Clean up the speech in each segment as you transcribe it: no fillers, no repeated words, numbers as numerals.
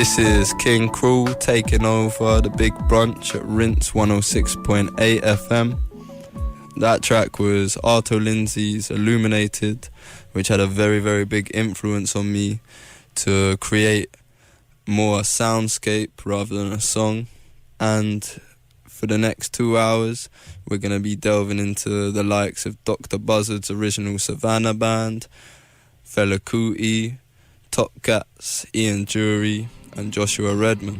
This is King Krule taking over the big brunch at Rinse 106.8 FM. That track was Arto Lindsay's Illuminated, which had a very, very big influence on me to create more a soundscape rather than a song. And for the next 2 hours, we're going to be delving into the likes of Dr. Buzzard's original Savannah Band, Fela Kuti, Top Cats, Ian Jury, and Joshua Redman.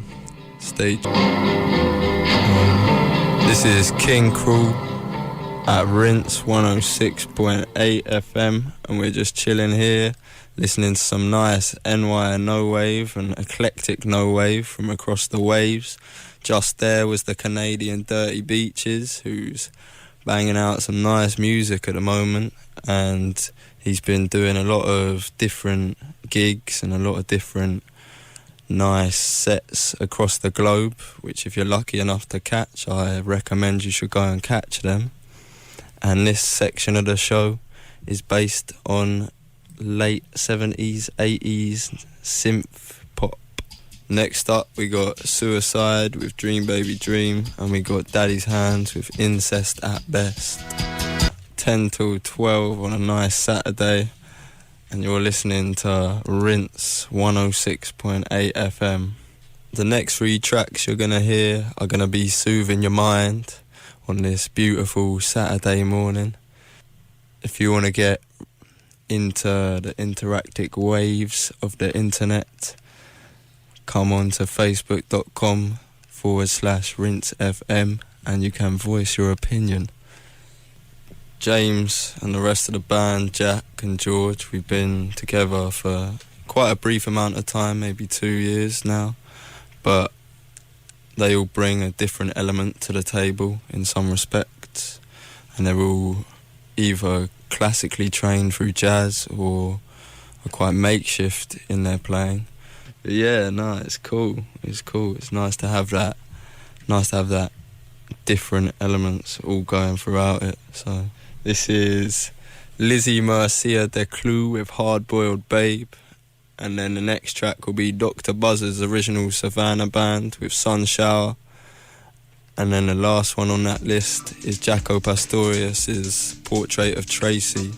Stay tuned. This is King Krule at Rinse 106.8 FM, and we're just chilling here, listening to some nice NY no wave and eclectic no wave from across the waves. Just there was the Canadian Dirty Beaches, who's banging out some nice music at the moment, and he's been doing a lot of different gigs and a lot of different nice sets across the globe, which if you're lucky enough to catch, I recommend you should go and catch them. And this section of the show is based on late 70s, 80s synth pop. Next up we got Suicide with Dream Baby Dream, and we got Daddy's Hands with Incest at Best. 10 till 12 on a nice Saturday, and you're listening to Rinse 106.8 FM. The next 3 tracks you're gonna hear are gonna be soothing your mind on this beautiful Saturday morning. If you want to get into the interactive waves of the internet, come on to facebook.com/rinsefm and you can voice your opinion. James and the rest of the band, Jack and George, we've been together for quite a brief amount of time, maybe 2 years now, but they all bring a different element to the table in some respects, and they're all either classically trained through jazz or are quite makeshift in their playing. But yeah, no, it's cool. It's cool. It's nice to have that. Nice to have that different elements all going throughout it. So this is Lizzie Mercia de Clou with Hard Boiled Babe. And then the next track will be Dr. Buzzard's original Savannah Band with Sun Shower. And then the last one on that list is Jaco Pastorius's Portrait of Tracy,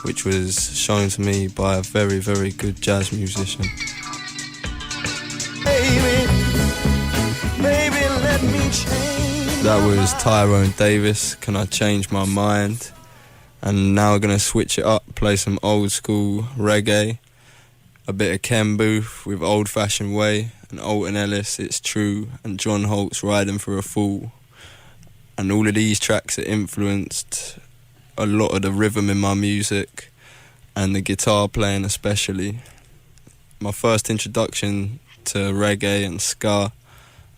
which was shown to me by a very, very good jazz musician. Baby, let me change. That was Tyrone Davis, Can I Change My Mind? And now we're going to switch it up, play some old school reggae. A bit of Ken Booth with Old Fashioned Way, and Alton Ellis, It's True, and John Holt's Riding for a Fool. And all of these tracks have influenced a lot of the rhythm in my music, and the guitar playing especially. My first introduction to reggae and ska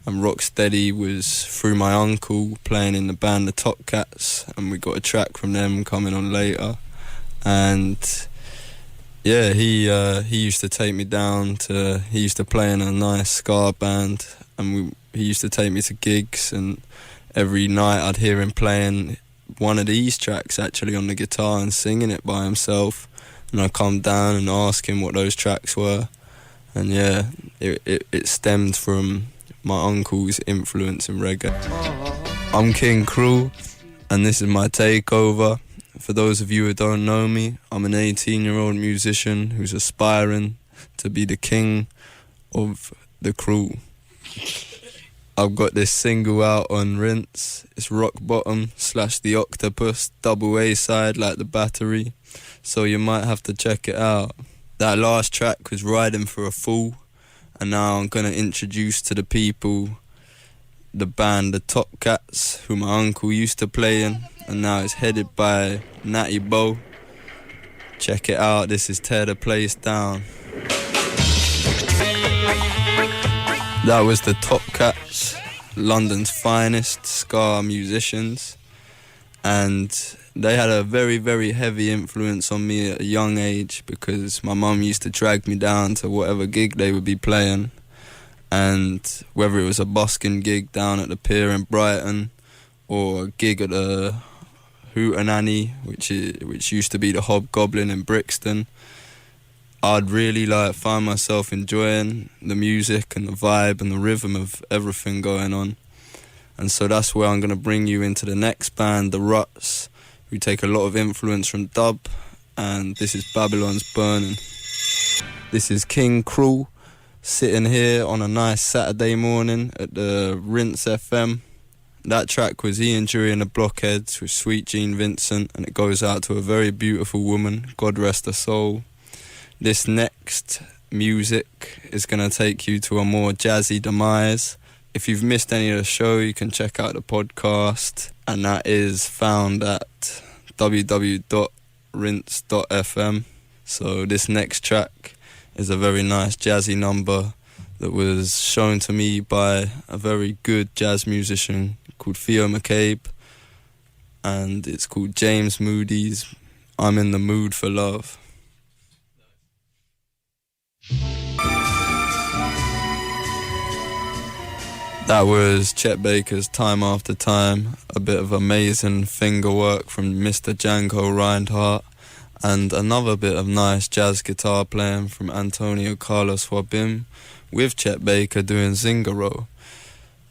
and rocksteady was through my uncle playing in the band the Top Cats, and we got a track from them coming on later. And yeah, he used to take me down to, he used to play in a nice ska band, and he used to take me to gigs, and every night I'd hear him playing one of these tracks actually on the guitar and singing it by himself, and I'd come down and ask him what those tracks were. And yeah, it stemmed from my uncle's influence in reggae. I'm King Krule, and this is my takeover. For those of you who don't know me, I'm an 18-year-old musician who's aspiring to be the king of the Krule. I've got this single out on Rinse. It's Rock Bottom / The Octopus, double A side like the Battery, so you might have to check it out. That last track was Riding for a Fool, and now I'm going to introduce to the people the band the Top Cats, who my uncle used to play in, and now it's headed by Natty Bo. Check it out, this is Tear the Place Down. That was the Top Cats, London's finest ska musicians, and they had a very, very heavy influence on me at a young age, because my mum used to drag me down to whatever gig they would be playing, and whether it was a busking gig down at the pier in Brighton or a gig at the Hootenanny, which used to be the Hobgoblin in Brixton, I'd really find myself enjoying the music and the vibe and the rhythm of everything going on. And so that's where I'm going to bring you into the next band, the Ruts, who take a lot of influence from dub, and this is Babylon's Burning. This is King Krule, sitting here on a nice Saturday morning at the Rinse FM. That track was Ian Jury and the Blockheads with Sweet Jean Vincent, and it goes out to a very beautiful woman, God rest her soul. This next music is going to take you to a more jazzy demise. If you've missed any of the show, you can check out the podcast, and that is found at www.rinse.fm. So this next track is a very nice jazzy number that was shown to me by a very good jazz musician called Theo McCabe, and it's called James Moody's I'm in the Mood for Love. That was Chet Baker's Time After Time, a bit of amazing finger work from Mr. Django Reinhardt, and another bit of nice jazz guitar playing from Antonio Carlos Wabim, with Chet Baker doing Zingaro.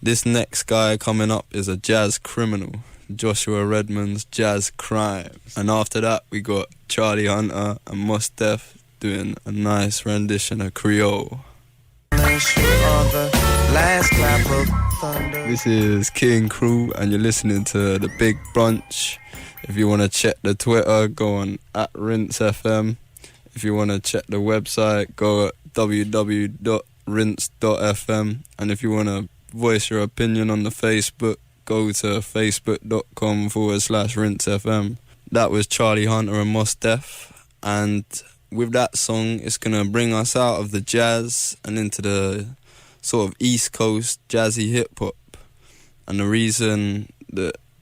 This next guy coming up is a jazz criminal, Joshua Redman's Jazz Crimes. And after that we got Charlie Hunter and Mos Def doing a nice rendition of Creole. This is King Krule, and you're listening to The Big Brunch. If you want to check the Twitter, go on @RinseFM. If you want to check the website, go at www.rinse.fm. And if you want to voice your opinion on the Facebook, go to facebook.com/RinseFM. That was Charlie Hunter and Mos Def, and with that song, it's going to bring us out of the jazz and into the sort of East Coast jazzy hip-hop. And the reason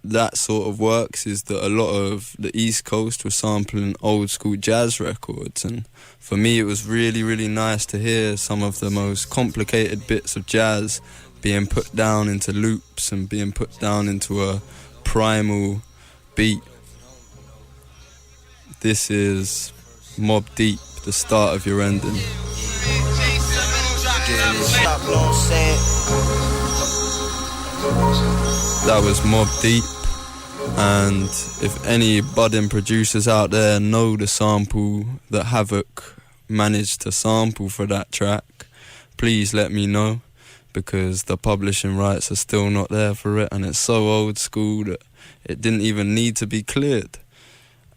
that sort of works is that a lot of the East Coast was sampling old school jazz records. And for me, it was really, really nice to hear some of the most complicated bits of jazz being put down into loops and being put down into a primal beat. This is Mobb Deep, The Start of Your Ending. That was Mobb Deep, and if any budding producers out there know the sample that Havoc managed to sample for that track, please let me know, because the publishing rights are still not there for it, and it's so old school that it didn't even need to be cleared.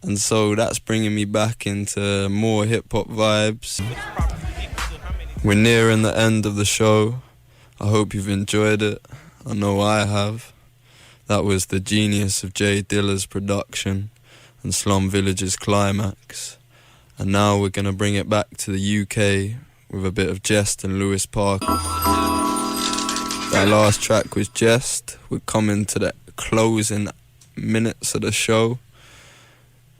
And so that's bringing me back into more hip-hop vibes. We're nearing the end of the show. I hope you've enjoyed it. I know I have. That was the genius of Jay Dilla's production and Slum Village's climax. And now we're going to bring it back to the UK with a bit of Jest and Lewis Parker. That last track was Jest. We're coming to the closing minutes of the show.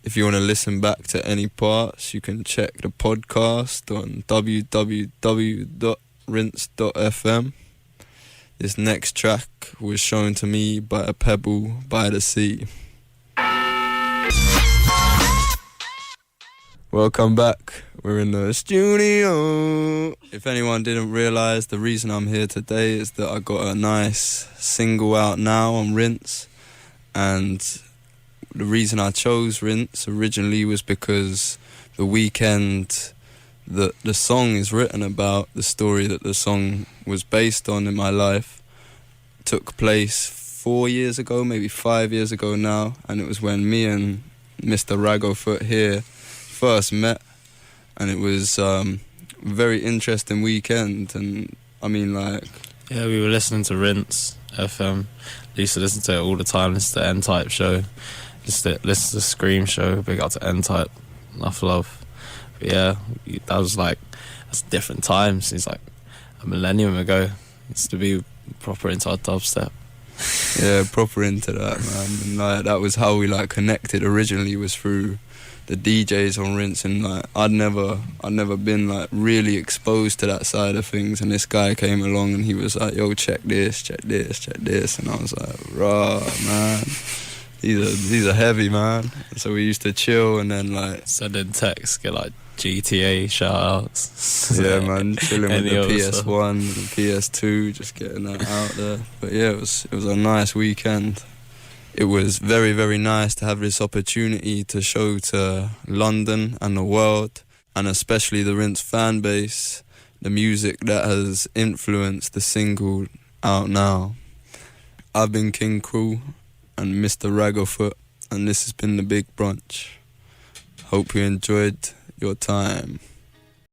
If you want to listen back to any parts, you can check the podcast on www.rinse.fm. This next track was shown to me by a pebble by the sea. Welcome back. We're in the studio. If anyone didn't realise, the reason I'm here today is that I got a nice single out now on Rinse, and the reason I chose Rinse originally was because the weekend that the song is written about, the story that the song was based on in my life, took place 4 years ago, maybe 5 years ago now, and it was when me and Mr. Ragofoot here first met, and it was a very interesting weekend. And I mean, yeah, we were listening to Rinse FM. I used to listen to it all the time. Listen to N-Type show. Listen to Scream show. Big up to N-Type. Enough love. But yeah, that's different times. It's like a millennium ago. Used to be proper into our dubstep. Yeah, proper into that, man. And that was how we connected originally, was through the DJs on Rinse, and I'd never been really exposed to that side of things, and this guy came along and he was like, yo, check this, and I was like, rah, man, These are heavy, man. So we used to chill and then like Sending texts, get like GTA shoutouts. yeah, man, chilling with Any the other PS1, the PS2, just getting that out there. But yeah, it was a nice weekend. It was very, very nice to have this opportunity to show to London and the world, and especially the Rinse fan base, the music that has influenced the single out now. I've been King Krule and Mr. Raggerfoot, and this has been The Big Brunch. Hope you enjoyed your time.